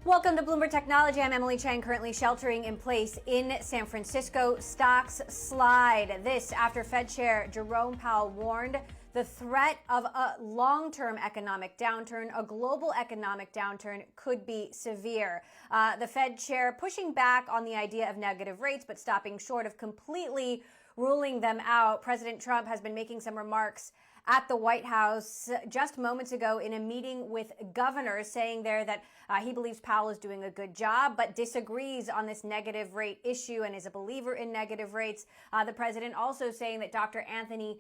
Welcome to Bloomberg Technology. I'm Emily Chang, currently sheltering in place in San Francisco. Stocks slide. This after Fed Chair Jerome Powell warned the threat of a long-term economic downturn, a global economic downturn, could be severe. The Fed Chair pushing back on the idea of negative rates, but stopping short of completely ruling them out. President Trump has been making some remarks at the White House just moments ago in a meeting with governors, saying there that he believes Powell is doing a good job, but disagrees on this negative rate issue and is a believer in negative rates. The president also saying that Dr. Anthony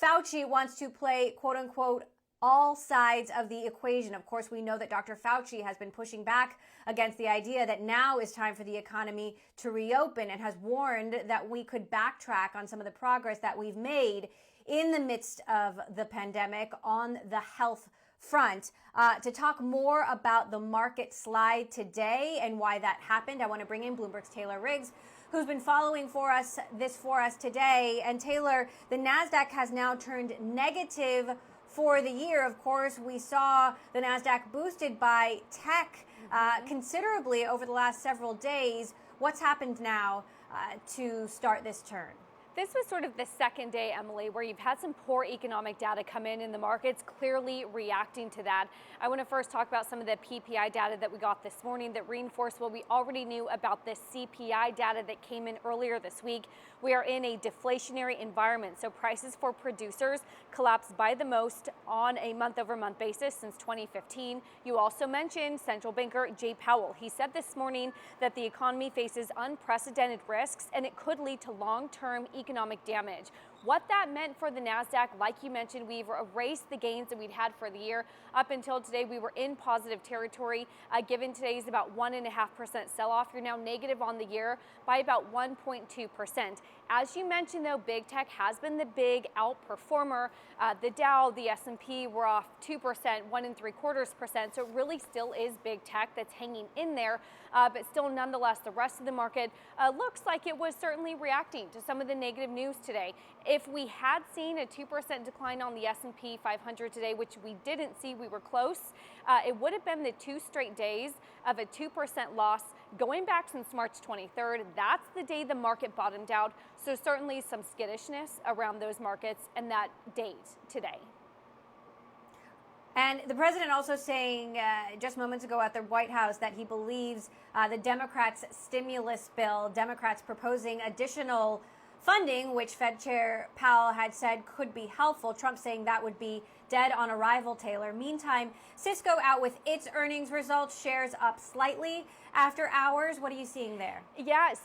Fauci wants to play, quote unquote, all sides of the equation. Of course, we know that Dr. Fauci has been pushing back against the idea that now is time for the economy to reopen and has warned that we could backtrack on some of the progress that we've made in the midst of the pandemic on the health front. To talk more about the market slide today and why that happened, I want to bring in Bloomberg's Taylor Riggs, who's been following for us today. And Taylor, the Nasdaq has now turned negative for the year. Of course, we saw the Nasdaq boosted by tech considerably over the last several days. What's happened now to start this turn? This was sort of the second day, Emily, where you've had some poor economic data come in and the market's clearly reacting to that. I want to first talk about some of the PPI data that we got this morning that reinforced what we already knew about the CPI data that came in earlier this week. We are in a deflationary environment, so prices for producers collapsed by the most on a month-over-month basis since 2015. You also mentioned central banker Jay Powell. He said this morning that the economy faces unprecedented risks and it could lead to long-term economic damage. What that meant for the Nasdaq, like you mentioned, we've erased the gains that we'd had for the year. Up until today, we were in positive territory. Given today's about 1.5% sell-off, you're now negative on the year by about 1.2%. As you mentioned, though, big tech has been the big outperformer. The Dow, the S&P were off 2%, 1.75%. So it really still is big tech that's hanging in there. But still, nonetheless, the rest of the market looks like it was certainly reacting to some of the negative news today. If we had seen a 2% decline on the S&P 500 today, which we didn't see, we were close, it would have been the 2 straight days of a 2% loss going back since March 23rd. That's the day the market bottomed out. So certainly some skittishness around those markets and that date today. And the president also saying just moments ago at the White House that he believes the Democrats' stimulus bill, Democrats proposing additional funding, which Fed Chair Powell had said could be helpful. Trump saying that would be dead on arrival, Taylor. Meantime, Cisco out with its earnings results, shares up slightly after hours. What are you seeing there? Yes.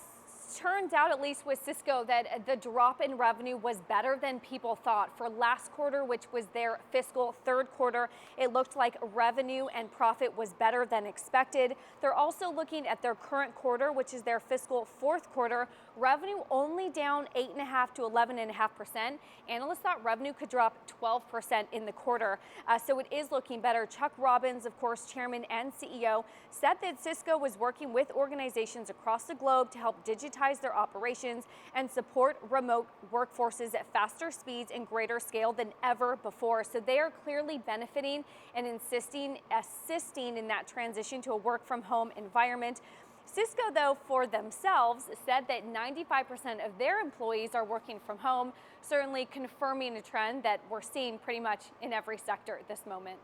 Turns out, at least with Cisco, that the drop in revenue was better than people thought. For last quarter, which was their fiscal third quarter, it looked like revenue and profit was better than expected. They're also looking at their current quarter, which is their fiscal fourth quarter. Revenue only down 8.5% to 11.5%. Analysts thought revenue could drop 12% in the quarter. So it is looking better. Chuck Robbins, of course, chairman and CEO, said that Cisco was working with organizations across the globe to help digitize their operations and support remote workforces at faster speeds and greater scale than ever before. So they are clearly benefiting and assisting in that transition to a work from home environment. Cisco, though, for themselves said that 95% of their employees are working from home, certainly confirming a trend that we're seeing pretty much in every sector at this moment.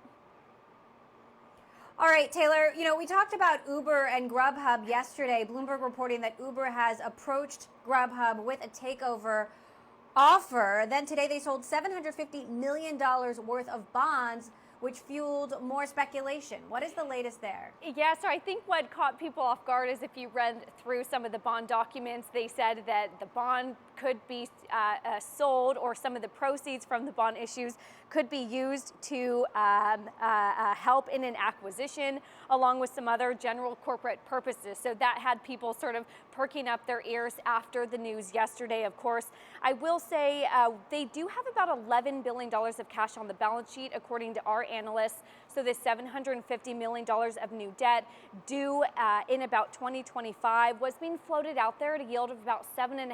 All right, Taylor, we talked about Uber and Grubhub yesterday. Bloomberg reporting that Uber has approached Grubhub with a takeover offer. Then today they sold $750 million worth of bonds, which fueled more speculation. What is the latest there? Yeah, so I think what caught people off guard is if you read through some of the bond documents, they said that the bond could be sold, or some of the proceeds from the bond issues could be used to help in an acquisition, along with some other general corporate purposes. So that had people sort of perking up their ears after the news yesterday, of course. I will say they do have about $11 billion of cash on the balance sheet, according to our analysts. So this $750 million of new debt due in about 2025 was being floated out there at a yield of about 7.5%,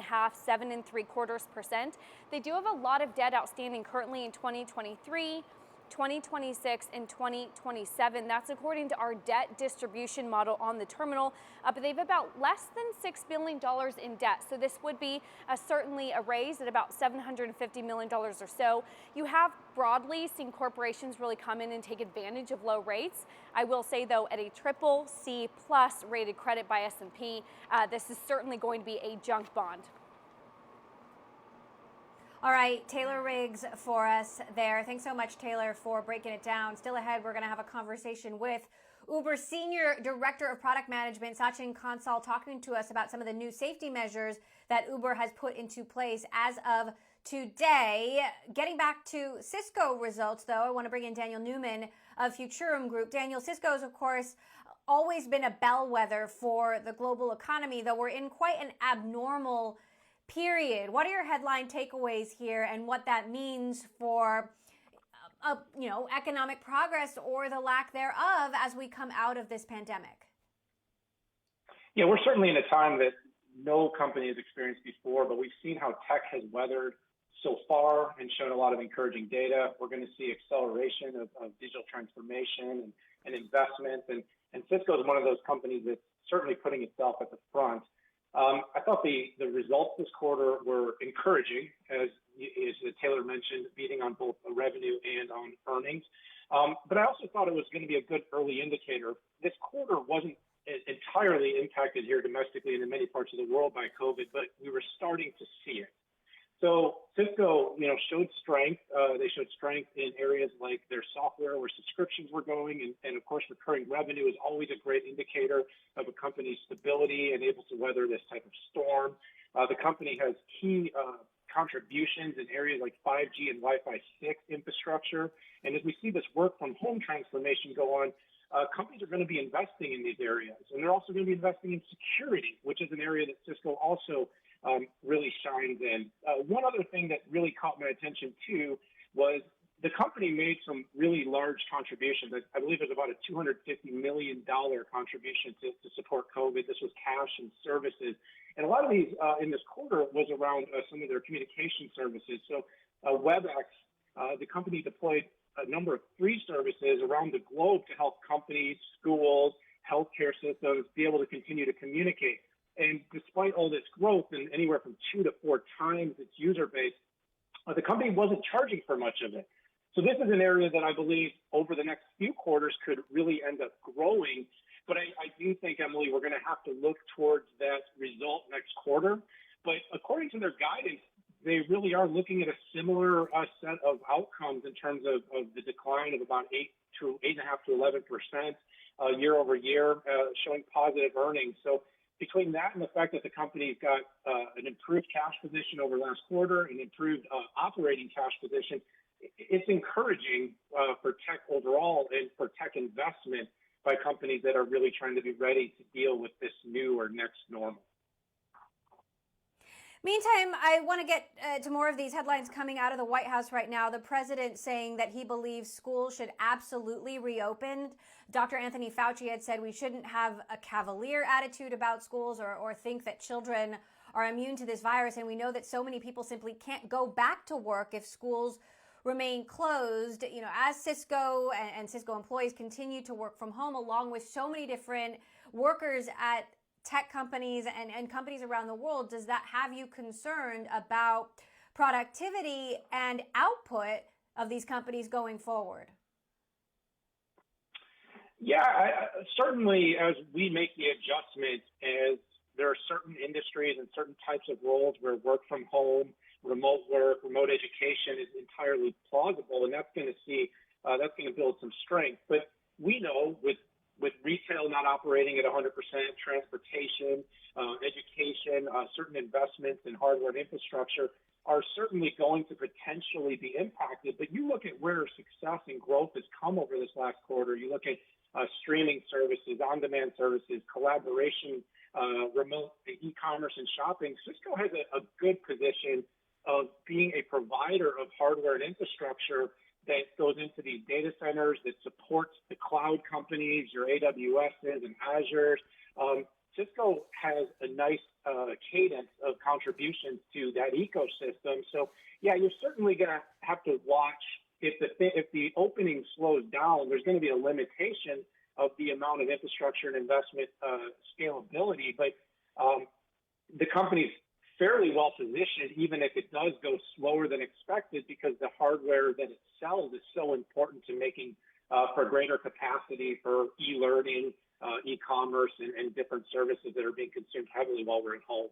7.75%. They do have a lot of debt outstanding currently in 2023. 2026 and 2027. That's according to our debt distribution model on the terminal. But they have about less than $6 billion in debt. So this would be certainly a raise at about $750 million or so. You have broadly seen corporations really come in and take advantage of low rates. I will say, though, at a triple C plus rated credit by S&P, this is certainly going to be a junk bond. All right, Taylor Riggs for us there. Thanks so much, Taylor, for breaking it down. Still ahead, we're going to have a conversation with Uber Senior Director of Product Management, Sachin Kansal, talking to us about some of the new safety measures that Uber has put into place as of today. Getting back to Cisco results, though, I want to bring in Daniel Newman of Futurum Group. Daniel, Cisco's, of course, always been a bellwether for the global economy, though we're in quite an abnormal period. What are your headline takeaways here and what that means for economic progress or the lack thereof as we come out of this pandemic? Yeah, we're certainly in a time that no company has experienced before, but we've seen how tech has weathered so far and shown a lot of encouraging data. We're going to see acceleration of digital transformation and investment. And Cisco is one of those companies that's certainly putting itself at the front. I thought the results this quarter were encouraging, as Taylor mentioned, beating on both revenue and on earnings. But I also thought it was going to be a good early indicator. This quarter wasn't entirely impacted here domestically and in many parts of the world by COVID, but we were starting to see it. So Cisco, showed strength. They showed strength in areas like their software, where subscriptions were going, and of course, recurring revenue is always a great indicator of a company's stability and able to weather this type of storm. The company has key contributions in areas like 5G and Wi-Fi 6 infrastructure, and as we see this work from home transformation go on, companies are going to be investing in these areas, and they're also going to be investing in security, which is an area that Cisco also really shines in. One other thing that really caught my attention too was the company made some really large contributions. I believe it was about a $250 million contribution to support COVID. This was cash and services. And a lot of these in this quarter was around some of their communication services. So WebEx, the company deployed a number of free services around the globe to help companies, schools, healthcare systems be able to continue to communicate. And despite all this growth, and anywhere from 2 to 4 times its user base, the company wasn't charging for much of it. So this is an area that I believe over the next few quarters could really end up growing. But I do think, Emily, we're going to have to look towards that result next quarter. But according to their guidance, they really are looking at a similar set of outcomes in terms of the decline of about 8.5 to 11% year over year, showing positive earnings. So between that and the fact that the company's got an improved cash position over last quarter, an improved operating cash position, it's encouraging for tech overall and for tech investment by companies that are really trying to be ready to deal with this new or next normal. Meantime, I want to get to more of these headlines coming out of the White House right now. The president saying that he believes schools should absolutely reopen. Dr. Anthony Fauci had said we shouldn't have a cavalier attitude about schools or think that children are immune to this virus. And we know that so many people simply can't go back to work if schools remain closed. As Cisco and Cisco employees continue to work from home, along with so many different workers at tech companies and companies around the world, does that have you concerned about productivity and output of these companies going forward? Yeah, certainly as we make the adjustment, as there are certain industries and certain types of roles where work from home, remote work, remote education is entirely plausible, and that's going to build some strength. But we know with retail not operating at 100%, transportation, education, certain investments in hardware and infrastructure are certainly going to potentially be impacted. But you look at where success and growth has come over this last quarter. You look at streaming services, on-demand services, collaboration, remote e-commerce and shopping. Cisco has a good position of being a provider of hardware and infrastructure that goes into these data centers, that supports the cloud companies, your AWSs and Azures. Cisco has a nice cadence of contributions to that ecosystem. So, yeah, you're certainly going to have to watch if the opening slows down, there's going to be a limitation of the amount of infrastructure and investment scalability. But the company's fairly well positioned, even if it does go slower than expected, because the hardware that it sells is so important to making for greater capacity for e-learning, e-commerce, and different services that are being consumed heavily while we're at home.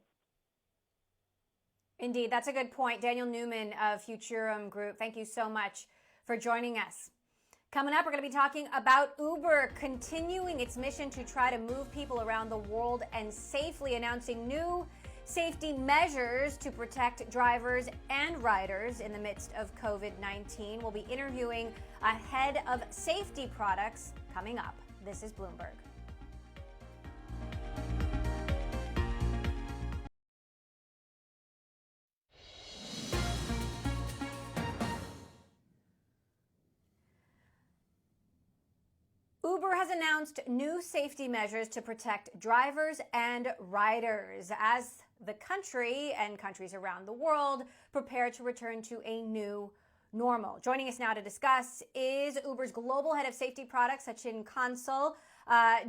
Indeed, that's a good point. Daniel Newman of Futurum Group, thank you so much for joining us. Coming up, we're going to be talking about Uber continuing its mission to try to move people around the world and safely announcing new safety measures to protect drivers and riders in the midst of COVID-19. We'll be interviewing a head of safety products coming up. This is Bloomberg. Uber has announced new safety measures to protect drivers and riders as the country and countries around the world prepare to return to a new normal. Joining us now to discuss is Uber's global head of safety products, Sachin Kansal,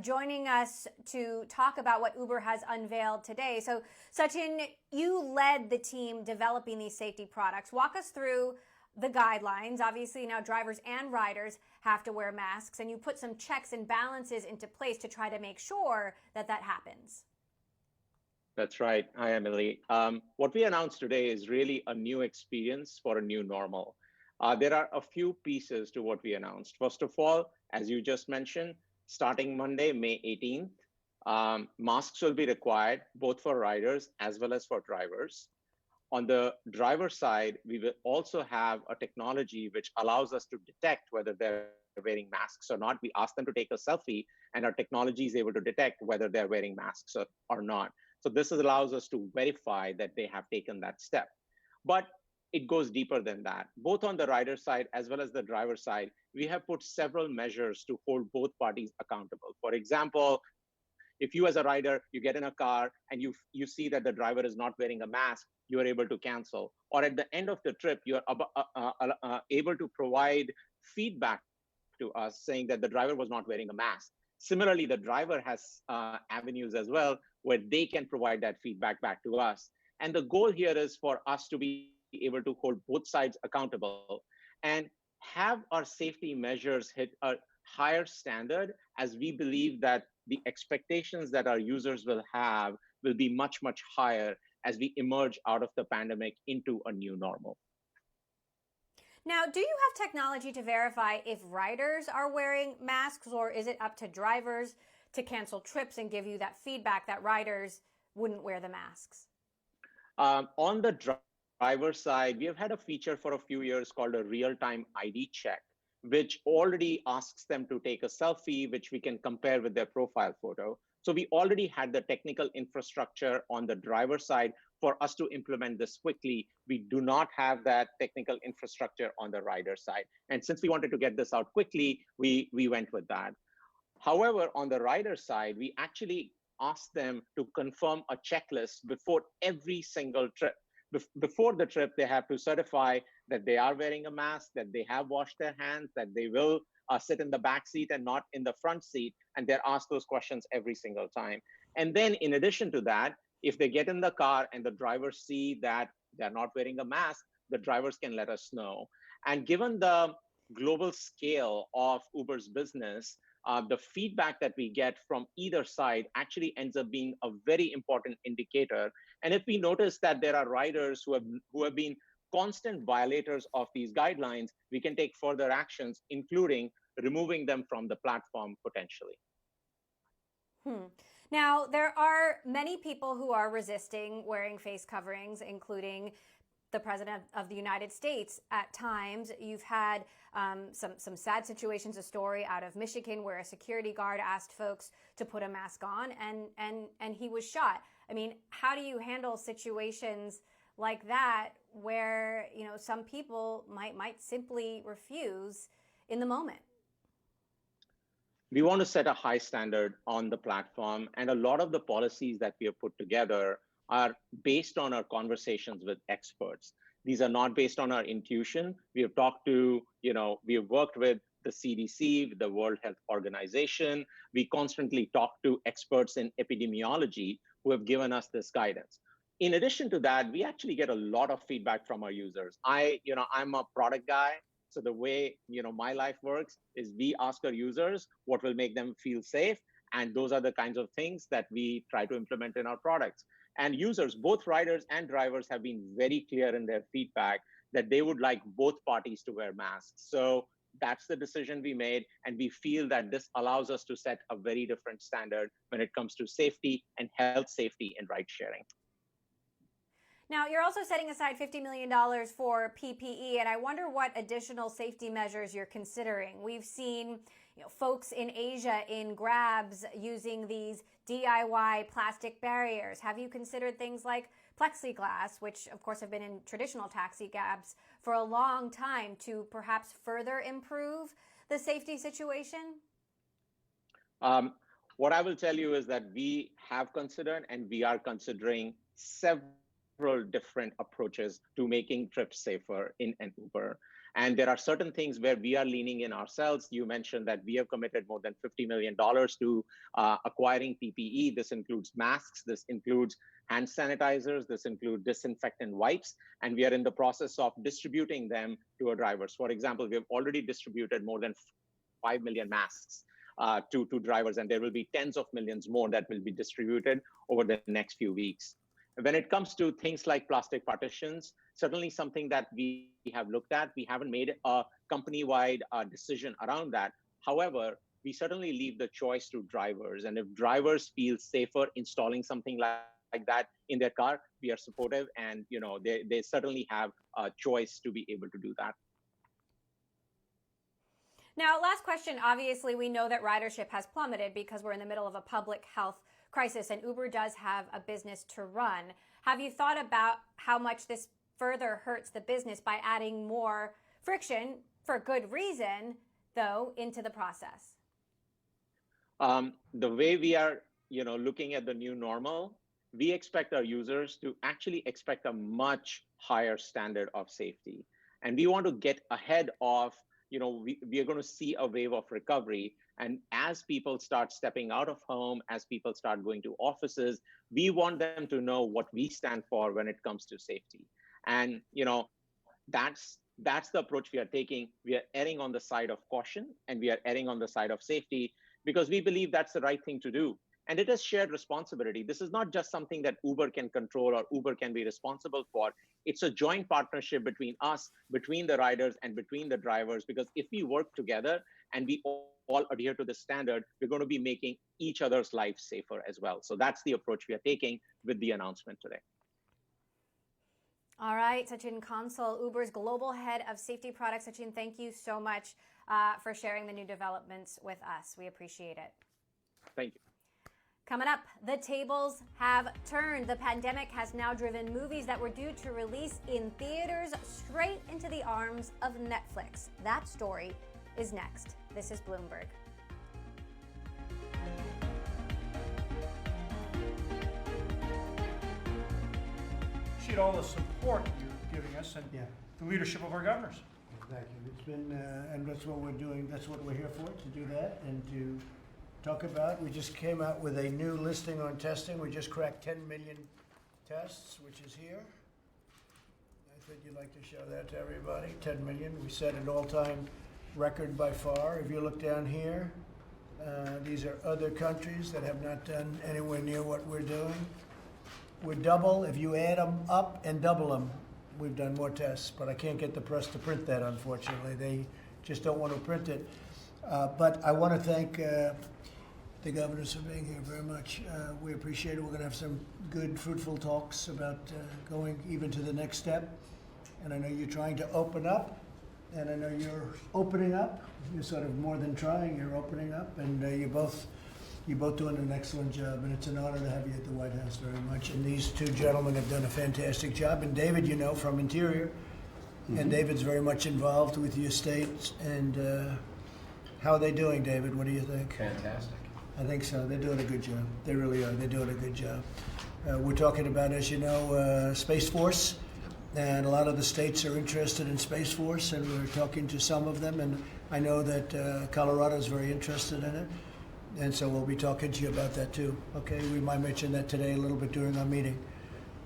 joining us to talk about what Uber has unveiled today. So, Sachin, you led the team developing these safety products. Walk us through the guidelines. Obviously, now drivers and riders have to wear masks, and you put some checks and balances into place to try to make sure that that happens. That's right. Hi, Emily. What we announced today is really a new experience for a new normal. There are a few pieces to what we announced. First of all, as you just mentioned, starting Monday, May 18th, masks will be required both for riders as well as for drivers. On the driver side, we will also have a technology which allows us to detect whether they're wearing masks or not. We ask them to take a selfie, and our technology is able to detect whether they're wearing masks or not. So this allows us to verify that they have taken that step. But it goes deeper than that. Both on the rider side as well as the driver side, we have put several measures to hold both parties accountable. For example, if you as a rider, you get in a car and you see that the driver is not wearing a mask, you are able to cancel. Or at the end of the trip, you are able to provide feedback to us saying that the driver was not wearing a mask. Similarly, the driver has avenues as well where they can provide that feedback back to us. And the goal here is for us to be able to hold both sides accountable and have our safety measures hit a higher standard, as we believe that the expectations that our users will have will be much, much higher as we emerge out of the pandemic into a new normal. Now, do you have technology to verify if riders are wearing masks, or is it up to drivers to cancel trips and give you that feedback that riders wouldn't wear the masks? On the driver side, we have had a feature for a few years called a real-time ID check, which already asks them to take a selfie, which we can compare with their profile photo. So we already had the technical infrastructure on the driver side for us to implement this quickly. We do not have that technical infrastructure on the rider side. And since we wanted to get this out quickly, we went with that. However, on the rider side, we actually asked them to confirm a checklist before every single trip. Before the trip, they have to certify that they are wearing a mask, that they have washed their hands, that they will sit in the back seat and not in the front seat. And they're asked those questions every single time. And then in addition to that, if they get in the car and the drivers see that they're not wearing a mask, the drivers can let us know. And given the global scale of Uber's business, the feedback that we get from either side actually ends up being a very important indicator. And if we notice that there are riders who have been constant violators of these guidelines, we can take further actions, including removing them from the platform potentially. Now, there are many people who are resisting wearing face coverings, including the President of the United States. At times, you've had some sad situations, a story out of Michigan where a security guard asked folks to put a mask on and he was shot. I mean, how do you handle situations like that where, you know, some people might simply refuse in the moment? We want to set a high standard on the platform, and a lot of the policies that we have put together are based on our conversations with experts. These are not based on our intuition. We have talked to, we have worked with the CDC, the World Health Organization. We constantly talk to experts in epidemiology who have given us this guidance. In addition to that, we actually get a lot of feedback from our users. I'm a product guy. So the way, my life works is we ask our users what will make them feel safe. And those are the kinds of things that we try to implement in our products. And users, both riders and drivers, have been very clear in their feedback that they would like both parties to wear masks. So that's the decision we made. And we feel that this allows us to set a very different standard when it comes to safety and health safety in ride sharing. Now, you're also setting aside $50 million for PPE, and I wonder what additional safety measures you're considering. We've seen folks in Asia in Grabs using these DIY plastic barriers. Have you considered things like plexiglass, which of course have been in traditional taxi cabs for a long time, to perhaps further improve the safety situation? What I will tell you is that we have considered and we are considering several different approaches to making trips safer in an Uber. And there are certain things where we are leaning in ourselves. You mentioned that we have committed more than $50 million to acquiring PPE. This includes masks, this includes hand sanitizers, this includes disinfectant wipes, and we are in the process of distributing them to our drivers. For example, we have already distributed more than 5 million masks to drivers, and there will be tens of millions more that will be distributed over the next few weeks. When it comes to things like plastic partitions, certainly something that we have looked at. We haven't made a company-wide decision around that. However, we certainly leave the choice to drivers. And if drivers feel safer installing something like that in their car, we are supportive, and they certainly have a choice to be able to do that. Now, last question. Obviously, we know that ridership has plummeted because we're in the middle of a public health crisis, and Uber does have a business to run. Have you thought about how much this further hurts the business by adding more friction, for good reason, though, into the process? The way we are, looking at the new normal, we expect our users to actually expect a much higher standard of safety. And we want to get ahead of, we are going to see a wave of recovery. And as people start stepping out of home, as people start going to offices, we want them to know what we stand for when it comes to safety. And, that's the approach we are taking. We are erring on the side of caution, and we are erring on the side of safety because we believe that's the right thing to do. And it is shared responsibility. This is not just something that Uber can control or Uber can be responsible for. It's a joint partnership between us, between the riders, and between the drivers, because if we work together and we all adhere to the standard, we're going to be making each other's lives safer as well. So that's the approach we are taking with the announcement today. All right, Sachin Kansal, Uber's global head of safety products. Sachin, thank you so much for sharing the new developments with us. We appreciate it. Thank you. Coming up, the tables have turned. The pandemic has now driven movies that were due to release in theaters straight into the arms of Netflix. That story is next. This is Bloomberg. Appreciate all the support you're giving us and the leadership of our governors. Exactly. It's been, and that's what we're doing. That's what we're here for, to do that and to talk about. We just came out with a new listing on testing. We just cracked 10 million tests, which is here. I think you'd like to show that to everybody. 10 million. We set an all-time record by far. If you look down here, these are other countries that have not done anywhere near what we're doing. We're double. If you add them up and double them, we've done more tests, but I can't get the press to print that, unfortunately. They just don't want to print it. But I want to thank the governors for being here very much. We appreciate it. We're going to have some good, fruitful talks about going even to the next step. And I know you're trying to open up, and I know you're opening up. You're sort of more than trying, you're opening up, and you're both doing an excellent job, and it's an honor to have you at the White House very much. And these two gentlemen have done a fantastic job. And David, from Interior, and David's very much involved with the estates. And how are they doing, David? What do you think? Fantastic. I think so. They're doing a good job. They really are. They're doing a good job. We're talking about, as you know, Space Force And a lot of the states are interested in Space Force, and we're talking to some of them. And I know that Colorado is very interested in it. And so we'll be talking to you about that too. Okay, we might mention that today a little bit during our meeting.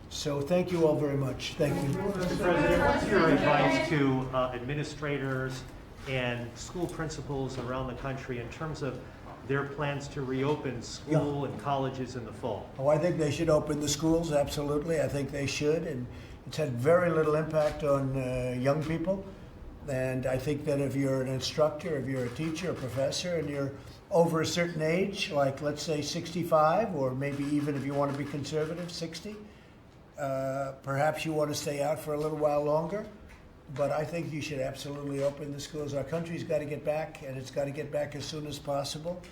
So thank you all very much. Thank you. Mr. President, what's your advice to administrators and school principals around the country in terms of their plans to reopen school and colleges in the fall? Oh, I think they should open the schools, absolutely. I think they should. And it's had very little impact on young people. And I think that if you're an instructor, if you're a teacher, a professor, and you're over a certain age, like let's say 65, or maybe even if you want to be conservative, 60, perhaps you want to stay out for a little while longer. But I think you should absolutely open the schools. Our country's got to get back, and it's got to get back as soon as possible.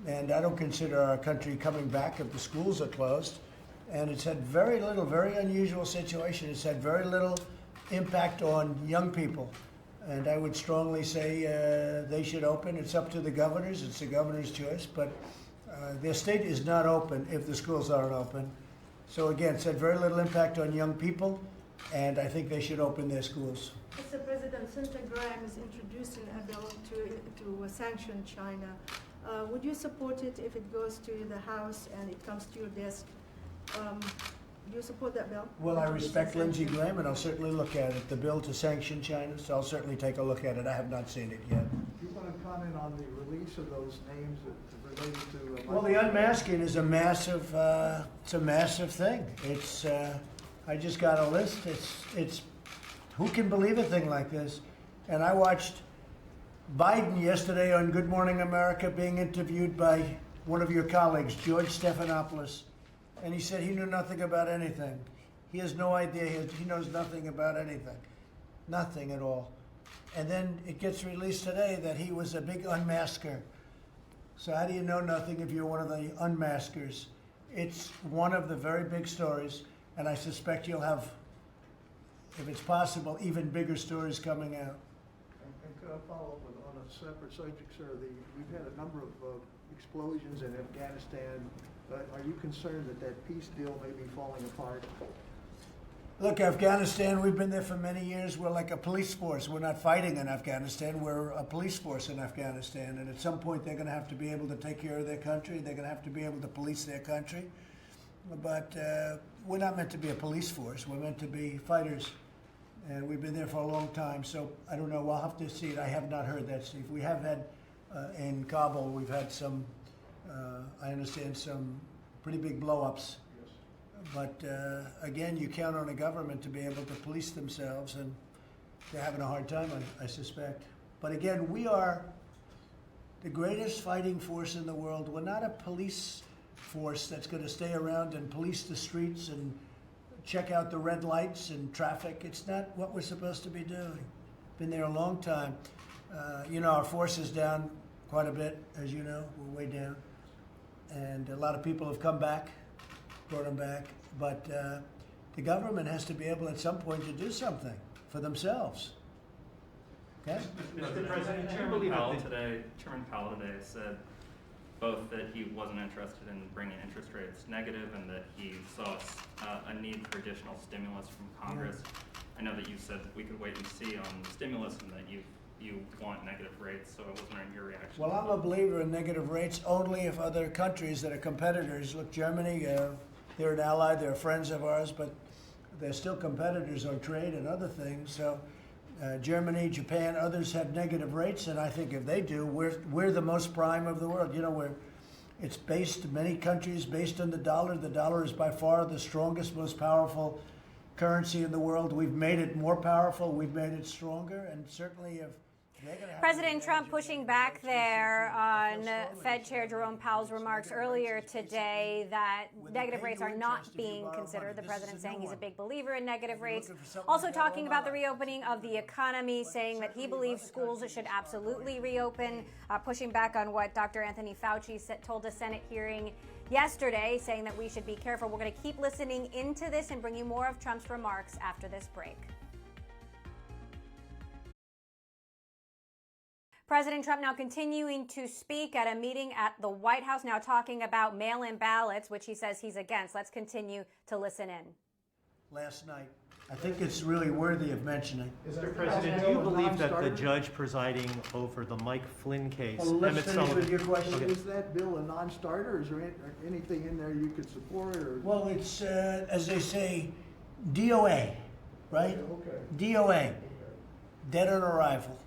And I don't consider our country coming back if the schools are closed. And it's had very little, very unusual situation. It's had very little impact on young people. And I would strongly say they should open. It's up to the governors. It's the governor's choice. But their state is not open if the schools aren't open. So again, it's had very little impact on young people, and I think they should open their schools. Mr. President, Senator Graham is introducing a bill to sanction China. Would you support it if it goes to the House and it comes to your desk? Do you support that bill? Well, I respect Lindsey Graham, and I'll certainly look at it. The bill to sanction China, so I'll certainly take a look at it. I have not seen it yet. Do you want to comment on the release of those names related to? Well, the unmasking is a massive. It's a massive thing. It's. I just got a list. It's. Who can believe a thing like this? And I watched Biden yesterday on Good Morning America being interviewed by one of your colleagues, George Stephanopoulos. And he said he knew nothing about anything. He has no idea. He knows nothing about anything. Nothing at all. And then it gets released today that he was a big unmasker. So how do you know nothing if you're one of the unmaskers? It's one of the very big stories, and I suspect you'll have, if it's possible, even bigger stories coming out. And could I follow up on a separate subject, sir? We've had a number of explosions in Afghanistan. Are you concerned that peace deal may be falling apart? Look, Afghanistan, we've been there for many years. We're like a police force. We're not fighting in Afghanistan. We're a police force in Afghanistan. And at some point, they're going to have to be able to take care of their country. They're going to have to be able to police their country. But we're not meant to be a police force. We're meant to be fighters. And we've been there for a long time. So I don't know. We'll have to see it. I have not heard that, Steve. We have had, in Kabul, we've had some, I understand, some pretty big blow-ups. But again, you count on a government to be able to police themselves, and they're having a hard time, I suspect. But again, we are the greatest fighting force in the world. We're not a police force that's going to stay around and police the streets and check out the red lights and traffic. It's not what we're supposed to be doing. Been there a long time. You know, our force is down quite a bit, as you know. We're way down. And a lot of people have come back, brought them back. But the government has to be able at some point to do something for themselves. Okay? Mr. President, Chairman Powell today said both that he wasn't interested in bringing interest rates negative and that he saw a need for additional stimulus from Congress. Yeah. I know that you said that we could wait and see on the stimulus and that you want negative rates, so I was wondering your reaction. Well, I'm a believer in negative rates only if other countries that are competitors, look, Germany, they're an ally, they're friends of ours, but they're still competitors on trade and other things. So Germany, Japan, others have negative rates, and I think if they do, we're the most prime of the world. You know, it's based, many countries based on the dollar. The dollar is by far the strongest, most powerful currency in the world. We've made it more powerful, we've made it stronger, and certainly if President Trump pushing back there on Fed Chair Jerome Powell's remarks earlier today that negative rates are not being considered. The president saying he's a big believer in negative rates. Also talking about the reopening of the economy, saying that he believes schools should absolutely reopen, pushing back on what Dr. Anthony Fauci told a Senate hearing yesterday, saying that we should be careful. We're going to keep listening into this and bring you more of Trump's remarks after this break. President Trump now continuing to speak at a meeting at the White House, now talking about mail-in ballots, which he says he's against. Let's continue to listen in. last night. I think it's really worthy of mentioning. Mr. President, do you believe that the judge presiding over the Mike Flynn case, Well, let's Emmett finish Sullivan, with your question. Okay. Is that bill a non-starter, or is there anything in there you could support, or? Well, it's, as they say, DOA, right? Okay. DOA, dead on arrival.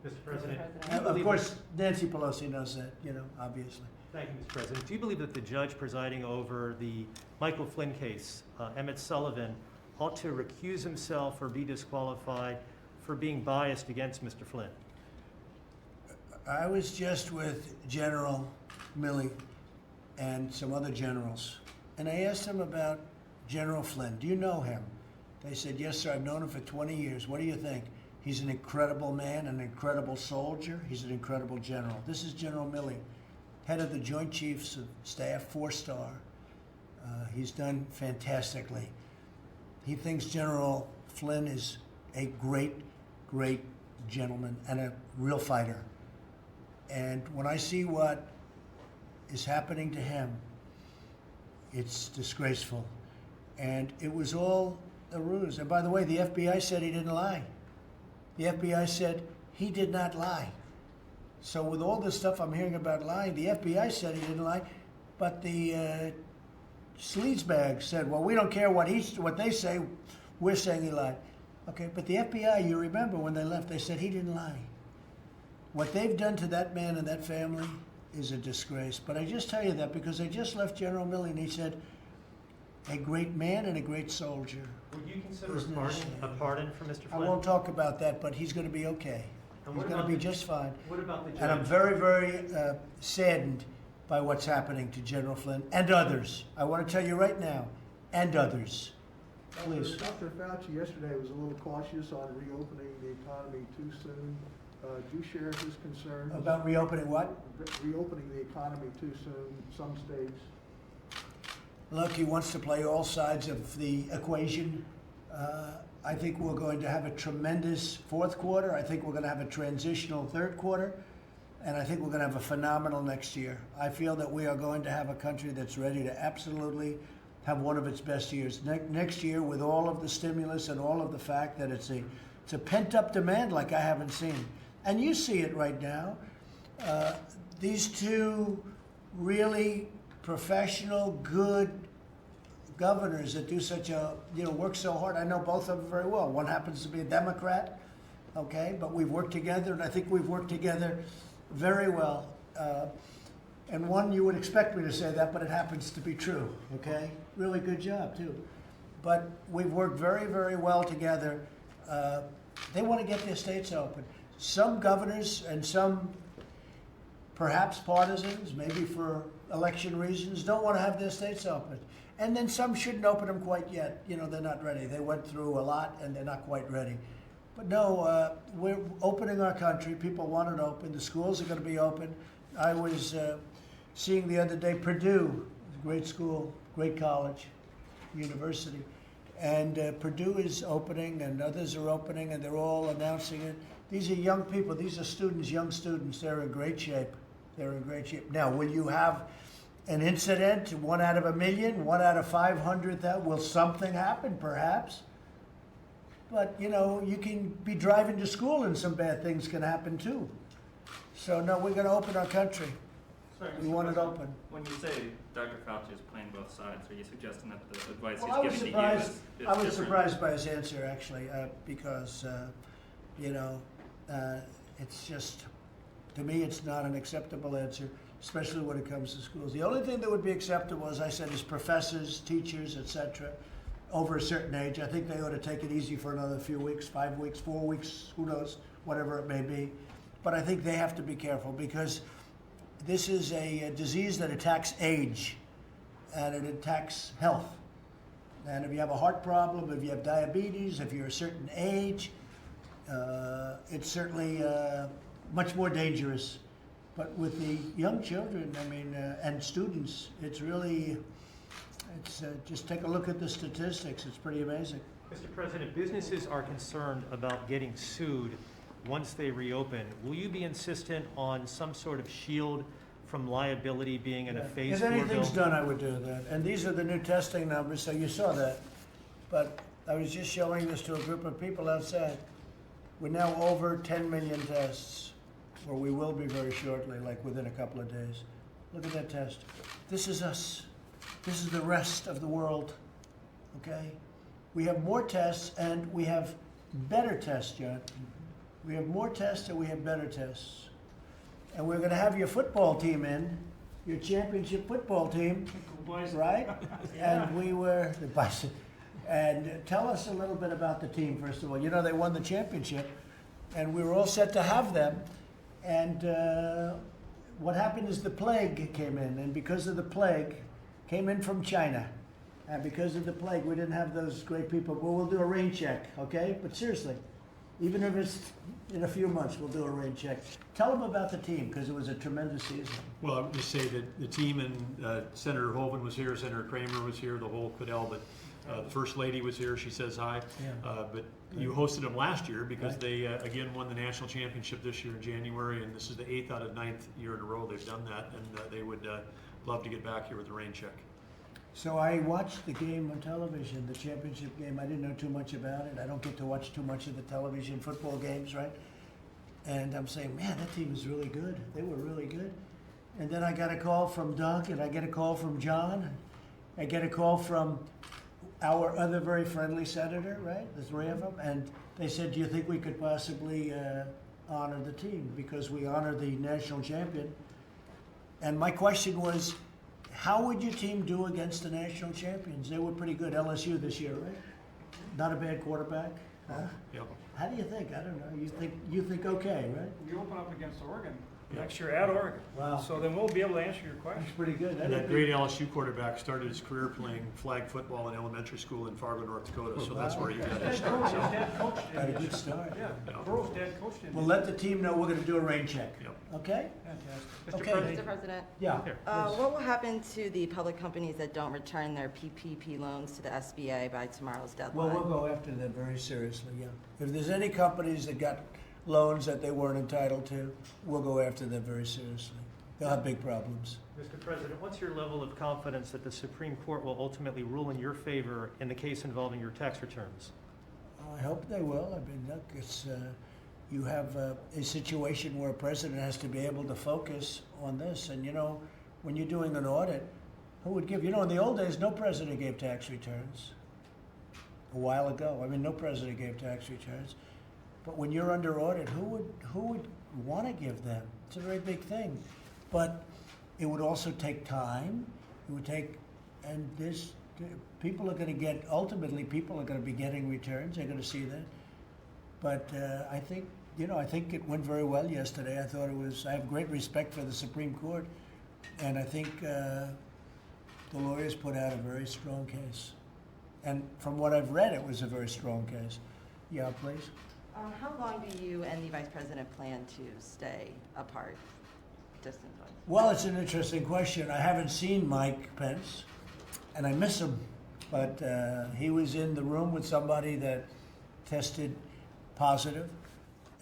Mr. President, do you Of believe course, Nancy Pelosi knows that, obviously. Thank you, Mr. President. Do you believe that the judge presiding over the Michael Flynn case, Emmett Sullivan, ought to recuse himself or be disqualified for being biased against Mr. Flynn? I was just with General Milley and some other generals, and I asked them about General Flynn. Do you know him? They said, yes, sir, I've known him for 20 years. What do you think? He's an incredible man, an incredible soldier. He's an incredible general. This is General Milley, head of the Joint Chiefs of Staff, 4-star. He's done fantastically. He thinks General Flynn is a great, great gentleman and a real fighter. And when I see what is happening to him, it's disgraceful. And it was all a ruse. And by the way, the FBI said he didn't lie. The FBI said he did not lie. So with all this stuff I'm hearing about lying, the FBI said he didn't lie, but the sleazebag said, well, we don't care what they say, we're saying he lied. Okay, but the FBI, you remember when they left, they said he didn't lie. What they've done to that man and that family is a disgrace. But I just tell you that because I just left General Milley and he said, a great man and a great soldier. Would you consider a pardon for Mr. Flynn? I won't talk about that, but he's going to be okay. He's going to be just fine. What about the judge? And I'm very, very saddened by what's happening to General Flynn and others. I want to tell you right now, and others. Please. Dr. Fauci yesterday was a little cautious on reopening the economy too soon. Do you share his concerns? About reopening what? Reopening the economy too soon, some states. Look, he wants to play all sides of the equation. I think we're going to have a tremendous fourth quarter. I think we're going to have a transitional third quarter. And I think we're going to have a phenomenal next year. I feel that we are going to have a country that's ready to absolutely have one of its best years. Next year, with all of the stimulus and all of the fact that it's a pent-up demand like I haven't seen. And you see it right now. These two really professional, good governors that do such a, work so hard. I know both of them very well. One happens to be a Democrat, okay? But we've worked together, and I think we've worked together very well. And one, you would expect me to say that, but it happens to be true, okay? Really good job, too. But we've worked very, very well together. They want to get their states open. Some governors and some perhaps partisans, maybe for election reasons, don't want to have their states open. And then some shouldn't open them quite yet. They're not ready. They went through a lot and they're not quite ready. But no, we're opening our country. People want it open. The schools are going to be open. I was seeing the other day Purdue, great school, great college, university. And Purdue is opening and others are opening and they're all announcing it. These are young people. These are students, young students. They're in great shape. They're in great shape. Now, will you have an incident, 1 out of 1 million, 1 out of 500,000? Will something happen? Perhaps. But, you can be driving to school and some bad things can happen too. So, no, we're going to open our country. Sorry, We want it open. When you say Dr. Fauci is playing both sides, are you suggesting that the advice Well, he's giving to you is I was different? surprised by his answer, actually, because, it's just, to me, it's not an acceptable answer, especially when it comes to schools. The only thing that would be acceptable, as I said, is professors, teachers, etc., over a certain age. I think they ought to take it easy for another few weeks, 5 weeks, 4 weeks, who knows, whatever it may be. But I think they have to be careful because this is a disease that attacks age and it attacks health. And if you have a heart problem, if you have diabetes, if you're a certain age, it's certainly much more dangerous. But with the young children, and students, it's just take a look at the statistics. It's pretty amazing. Mr. President, businesses are concerned about getting sued once they reopen. Will you be insistent on some sort of shield from liability being in a phase 4 bill? If anything's done, I would do that. And these are the new testing numbers, so you saw that. but I was just showing this to a group of people outside. We're now over 10 million tests, or we will be very shortly, like within a couple of days. Look at that test. This is us. This is the rest of the world, okay? We have more tests and we have better tests, John. We have more tests and we have better tests. And we're gonna have your football team in, your championship football team, right? And we were, the Bison. And tell us a little bit about the team, first of all. You know, they won the championship, and we were all set to have them. And what happened is the plague came in, and because of the plague, came in from China. And because of the plague, we didn't have those great people. Well, we'll do a rain check, okay? But seriously, even if it's in a few months, we'll do a rain check. Tell them about the team, because it was a tremendous season. Well, I would just say that the team, and Senator Hoeven was here, Senator Kramer was here, the whole Quidel, but the First Lady was here, she says hi. Yeah. But you hosted them last year because they, again, won the national championship this year in January, and this is the 8th out of 9th year in a row they've done that, and they would love to get back here with the rain check. So I watched the game on television, the championship game. I didn't know too much about it. I don't get to watch too much of the television football games, right? And I'm saying, man, that team is really good. They were really good. And then I got a call from Doug, and I get a call from John. I get a call from our other very friendly senator, right? The three of them. And they said, do you think we could possibly honor the team? Because we honor the national champion. And my question was, how would your team do against the national champions? They were pretty good. LSU this year, right? Not a bad quarterback. Huh? Yep. How do you think? I don't know. You think okay, right? We open up against Oregon next year at Oregon. Wow. So then we'll be able to answer your question. That's pretty good. And that great LSU quarterback started his career playing flag football in elementary school in Fargo, North Dakota, so that's where he got his start. His dad coached him. Had a good start. Yeah, Burrow's dad coached him. We'll let the team know we're going to do a rain check. Yep. Okay? Fantastic. Okay. Mr. President, Yeah. what will happen to the public companies that don't return their PPP loans to the SBA by tomorrow's Well, deadline? we'll go after them very seriously, yeah. If there's any companies that got loans that they weren't entitled to, we'll go after them very seriously. They'll have big problems. Mr. President, what's your level of confidence that the Supreme Court will ultimately rule in your favor in the case involving your tax returns? I hope they will. I mean, look, it's, you have a situation where a president has to be able to focus on this. And, you know, when you're doing an audit, who would give, you know, in the old days, no president gave tax returns. A while ago, I mean, no president gave tax returns. But when you're under audit, who would want to give them? It's a very big thing. But it would also take time. It would take, and this, people are going to get, ultimately, people are going to be getting returns. They're going to see that. But I think, you know, I think it went very well yesterday. I thought it was, I have great respect for the Supreme Court. And I think the lawyers put out a very strong case. And from what I've read, it was a very strong case. Yeah, please. How long do you and the Vice President plan to stay apart, distance-wise? Well, it's an interesting question. I haven't seen Mike Pence, and I miss him. But he was in the room with somebody that tested positive,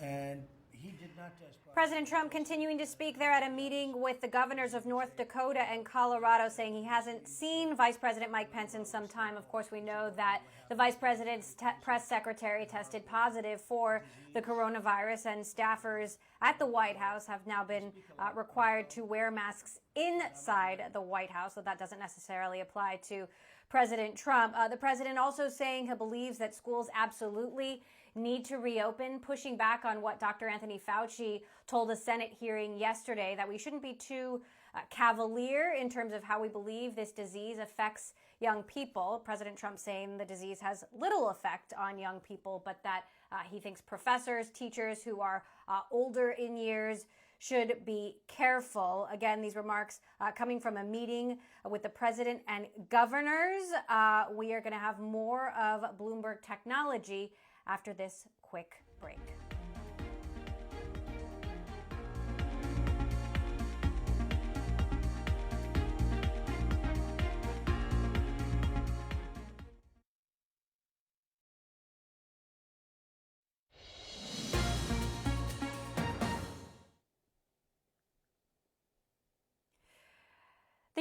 and he did not test positive. President Trump continuing to speak there at a meeting with the governors of North Dakota and Colorado, saying he hasn't seen Vice President Mike Pence in some time. Of course, we know that the Vice President's press secretary tested positive for the coronavirus, and staffers at the White House have now been required to wear masks inside the White House, so that doesn't necessarily apply to President Trump. The president also saying he believes that schools absolutely need to reopen, pushing back on what Dr. Anthony Fauci told a Senate hearing yesterday, that we shouldn't be too cavalier in terms of how we believe this disease affects young people. President Trump saying the disease has little effect on young people, but that he thinks professors, teachers who are older in years should be careful. Again, these remarks coming from a meeting with the president and governors. We are going to have more of Bloomberg technology after this quick break.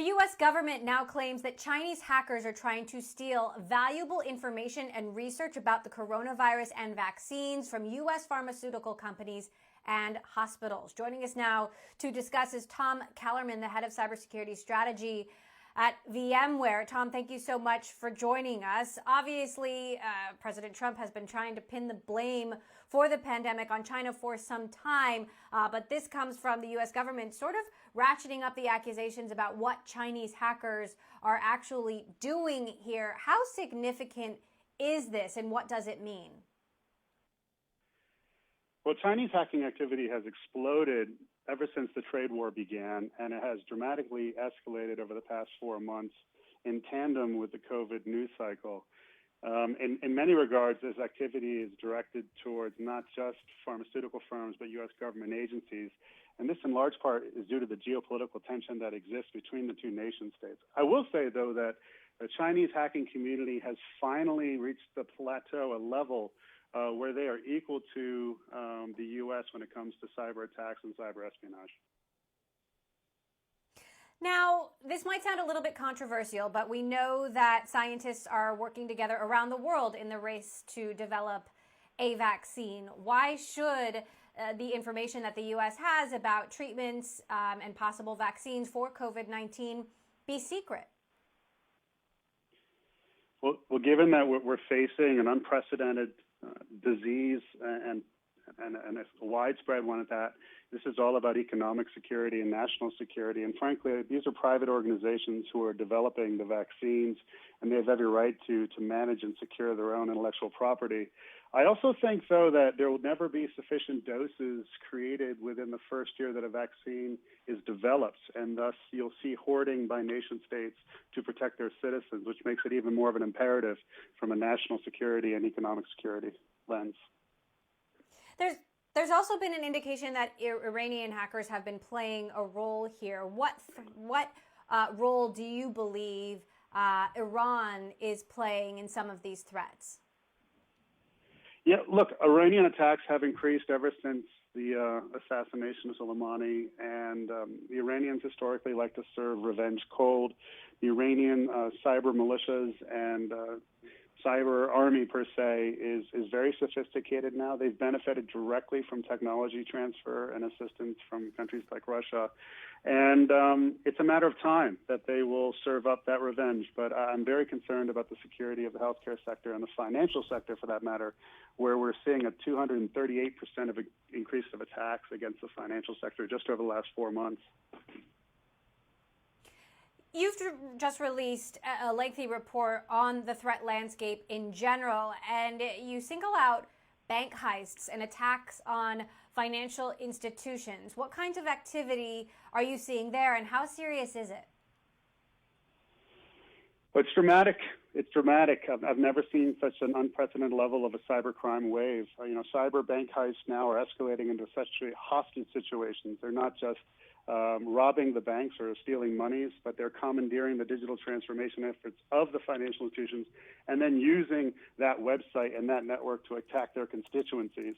The U.S. government now claims that Chinese hackers are trying to steal valuable information and research about the coronavirus and vaccines from U.S. pharmaceutical companies and hospitals. Joining us now to discuss is Tom Kellerman, the head of cybersecurity strategy at VMware. Tom, thank you so much for joining us. Obviously, President Trump has been trying to pin the blame for the pandemic on China for some time, but this comes from the U.S. government sort of ratcheting up the accusations about what Chinese hackers are actually doing here. How significant is this, and what does it mean? Well, Chinese hacking activity has exploded ever since the trade war began, and it has dramatically escalated over the past 4 months in tandem with the COVID news cycle. In many regards, this activity is directed towards not just pharmaceutical firms, but U.S. government agencies. And this, in large part, is due to the geopolitical tension that exists between the two nation states. I will say, though, that the Chinese hacking community has finally reached the plateau, a level where they are equal to the U.S. when it comes to cyber attacks and cyber espionage. Now, this might sound a little bit controversial, but we know that scientists are working together around the world in the race to develop a vaccine. Why should the information that the U.S. has about treatments and possible vaccines for COVID-19 be secret? Well, given that we're facing an unprecedented disease and a widespread one at that, this is all about economic security and national security. And frankly, these are private organizations who are developing the vaccines, and they have every right to manage and secure their own intellectual property. I also think, though, that there will never be sufficient doses created within the first year that a vaccine is developed, and thus you'll see hoarding by nation states to protect their citizens, which makes it even more of an imperative from a national security and economic security lens. There's also been an indication that Iranian hackers have been playing a role here. What role do you believe Iran is playing in some of these threats? Yeah, look, Iranian attacks have increased ever since the assassination of Soleimani, and the Iranians historically like to serve revenge cold. The Iranian cyber militias and cyber army, per se, is very sophisticated now. They've benefited directly from technology transfer and assistance from countries like Russia. And it's a matter of time that they will serve up that revenge. But I'm very concerned about the security of the healthcare sector and the financial sector, for that matter, where we're seeing a 238% of increase of attacks against the financial sector just over the last 4 months. You've just released a lengthy report on the threat landscape in general, and you single out bank heists and attacks on financial institutions. What kinds of activity are you seeing there, and how serious is it? Well, it's dramatic. It's dramatic. I've never seen such an unprecedented level of a cybercrime wave. Cyber bank heists now are escalating into such hostage situations. They're not just robbing the banks or stealing monies, but they're commandeering the digital transformation efforts of the financial institutions and then using that website and that network to attack their constituencies.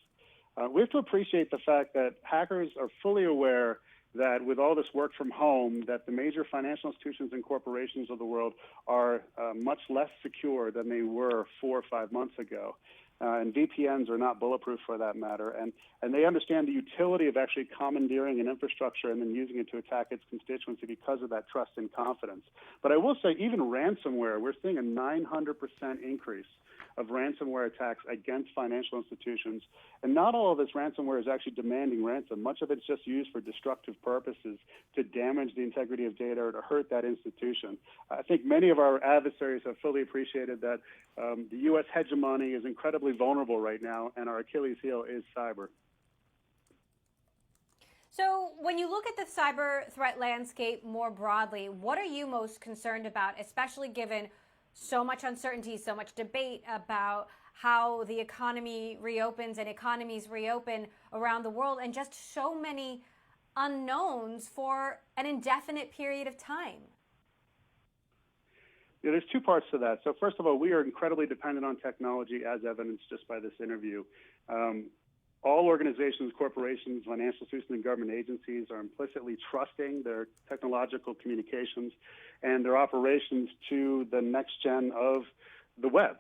We have to appreciate the fact that hackers are fully aware that with all this work from home, that the major financial institutions and corporations of the world are much less secure than they were 4 or 5 months ago. And VPNs are not bulletproof for that matter. And they understand the utility of actually commandeering an infrastructure and then using it to attack its constituency because of that trust and confidence. But I will say, even ransomware, we're seeing a 900% increase of ransomware attacks against financial institutions. And not all of this ransomware is actually demanding ransom. Much of it's just used for destructive purposes to damage the integrity of data or to hurt that institution. I think many of our adversaries have fully appreciated that the U.S. hegemony is incredibly vulnerable right now, and our Achilles heel is cyber. So when you look at the cyber threat landscape more broadly, what are you most concerned about, especially given so much uncertainty, so much debate about how the economy reopens and economies reopen around the world, and just so many unknowns for an indefinite period of time? Yeah, there's two parts to that. So first of all, we are incredibly dependent on technology, as evidenced just by this interview. all organizations, corporations, financial institutions, and government agencies are implicitly trusting their technological communications and their operations to the next gen of the web.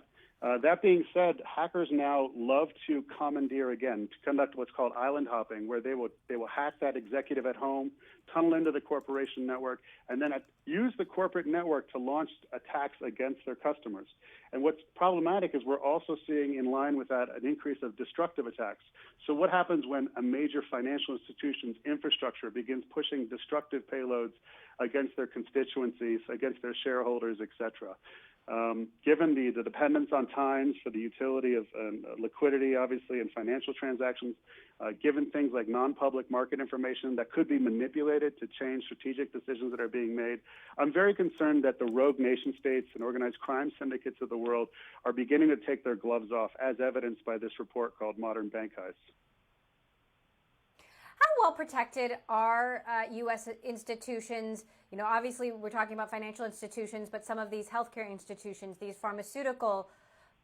That being said, hackers now love to commandeer again, to conduct what's called island hopping, where they will hack that executive at home, tunnel into the corporation network, and then use the corporate network to launch attacks against their customers. And what's problematic is we're also seeing, in line with that, an increase of destructive attacks. So what happens when a major financial institution's infrastructure begins pushing destructive payloads against their constituencies, against their shareholders, et cetera? Given the dependence on times for the utility of liquidity, obviously, and financial transactions, given things like non-public market information that could be manipulated to change strategic decisions that are being made, I'm very concerned that the rogue nation states and organized crime syndicates of the world are beginning to take their gloves off, as evidenced by this report called Modern Bank Heists. How well protected are U.S. institutions? You know, obviously we're talking about financial institutions, but some of these healthcare institutions, these pharmaceutical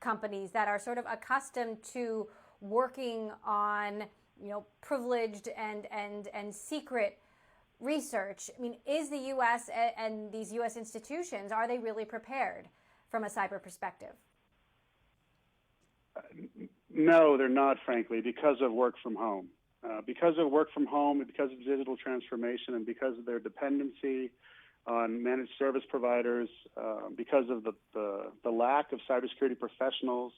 companies that are sort of accustomed to working on, you know, privileged and secret research. I mean, is the U.S. and these U.S. institutions, are they really prepared from a cyber perspective? No, they're not, frankly, because of work from home. Because of work from home, and because of digital transformation, and because of their dependency on managed service providers, because of the lack of cybersecurity professionals,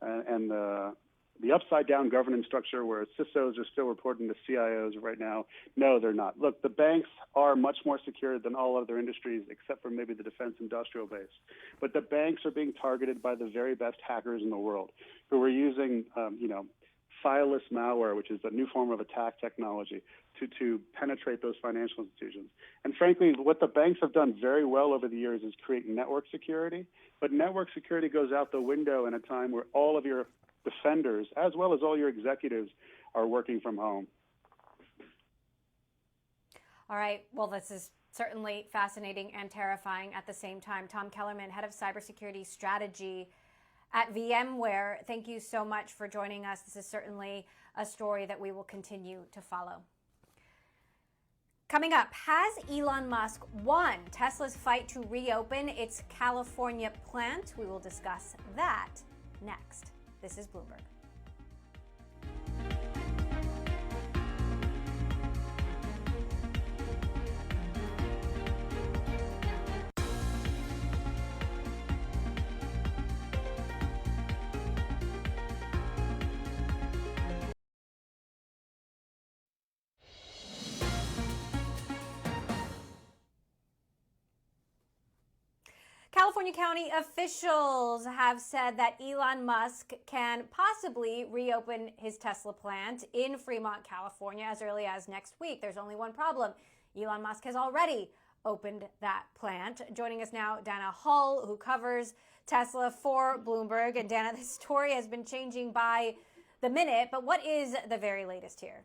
and the upside-down governance structure where CISOs are still reporting to CIOs right now, no, they're not. Look, the banks are much more secure than all other industries, except for maybe the defense industrial base. But the banks are being targeted by the very best hackers in the world, who are using, fileless malware, which is a new form of attack technology, to penetrate those financial institutions. And frankly, what the banks have done very well over the years is create network security, but network security goes out the window in a time where all of your defenders, as well as all your executives, are working from home. All right. Well, this is certainly fascinating and terrifying at the same time. Tom Kellerman, head of cybersecurity strategy at VMware, thank you so much for joining us. This is certainly a story that we will continue to follow. Coming up, has Elon Musk won Tesla's fight to reopen its California plant? We will discuss that next. This is Bloomberg. California County officials have said that Elon Musk can possibly reopen his Tesla plant in Fremont, California as early as next week. There's only one problem. Elon Musk has already opened that plant. Joining us now, Dana Hull, who covers Tesla for Bloomberg. And Dana, this story has been changing by the minute, but what is the very latest here?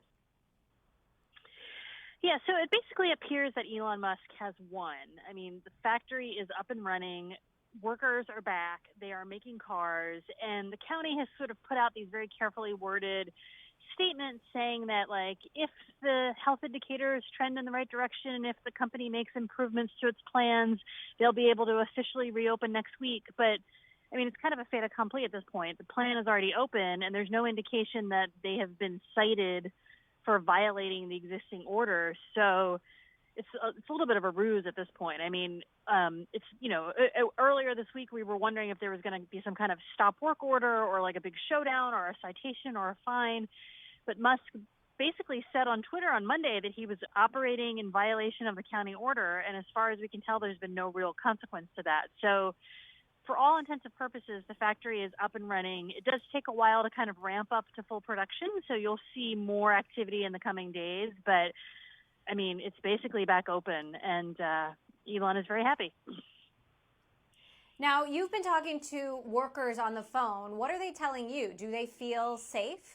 Yeah, so it basically appears that Elon Musk has won. I mean, the factory is up and running. Workers are back. They are making cars. And the county has sort of put out these very carefully worded statements saying that, like, if the health indicators trend in the right direction and if the company makes improvements to its plans, they'll be able to officially reopen next week. But, I mean, it's kind of a fait accompli at this point. The plant is already open, and there's no indication that they have been cited for violating the existing order. So it's a little bit of a ruse at this point. I mean, it's, earlier this week we were wondering if there was going to be some kind of stop work order or like a big showdown or a citation or a fine. But Musk basically said on Twitter on Monday that he was operating in violation of the county order. And as far as we can tell, there's been no real consequence to that. So for all intents and purposes, the factory is up and running. It does take a while to kind of ramp up to full production, so you'll see more activity in the coming days. But, I mean, it's basically back open, and Elon is very happy. Now, you've been talking to workers on the phone. What are they telling you? Do they feel safe?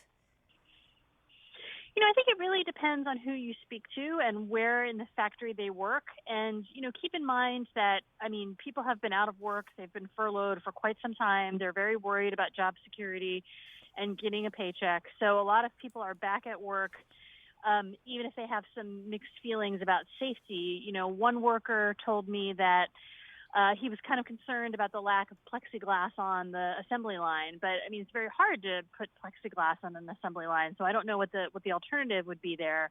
I think it really depends on who you speak to and where in the factory they work. And, keep in mind that, I mean, people have been out of work. They've been furloughed for quite some time. They're very worried about job security. and getting a paycheck. So a lot of people are back at work, even if they have some mixed feelings about safety. You know, one worker told me that he was kind of concerned about the lack of plexiglass on the assembly line, but I mean, it's very hard to put plexiglass on an assembly line, so I don't know what the alternative would be there.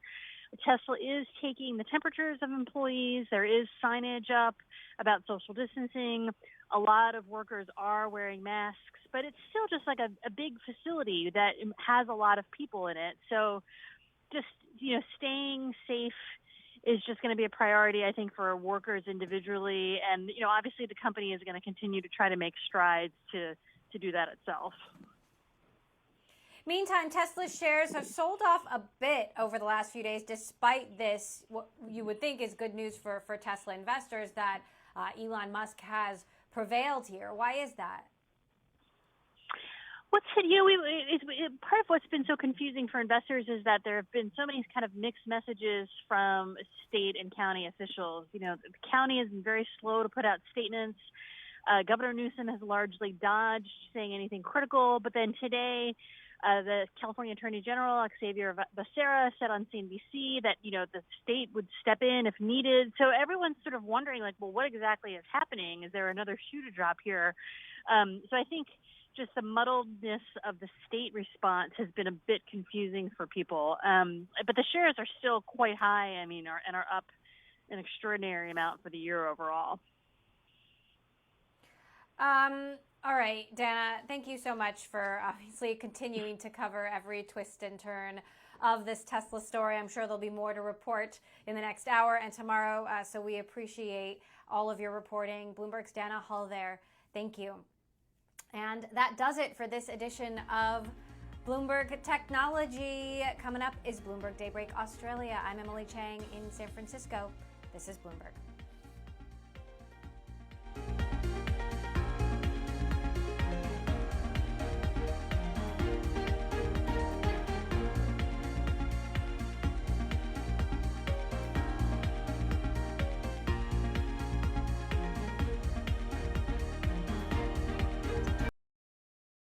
Tesla is taking the temperatures of employees. There is signage up about social distancing. A lot of workers are wearing masks, but it's still just like a big facility that has a lot of people in it. So just, you know, staying safe is just going to be a priority, I think, for workers individually. And, you know, obviously the company is going to continue to try to make strides to do that itself. Meantime, Tesla's shares have sold off a bit over the last few days, despite this, what you would think is good news for Tesla investors, that Elon Musk has prevailed here. Why is that? Part of what's been so confusing for investors is that there have been so many kind of mixed messages from state and county officials. You know, the county has been very slow to put out statements. Governor Newsom has largely dodged saying anything critical, but then today, the California Attorney General, Xavier Becerra, said on CNBC that, you know, the state would step in if needed. So everyone's sort of wondering, like, well, what exactly is happening? Is there another shoe to drop here? So I think just the muddledness of the state response has been a bit confusing for people. But the shares are still quite high, I mean, and are up an extraordinary amount for the year overall. All right, Dana, thank you so much for obviously continuing to cover every twist and turn of this Tesla story. I'm sure there'll be more to report in the next hour and tomorrow, so we appreciate all of your reporting. Bloomberg's Dana Hull there. Thank you. And that does it for this edition of Bloomberg Technology. Coming up is Bloomberg Daybreak Australia. I'm Emily Chang in San Francisco. This is Bloomberg.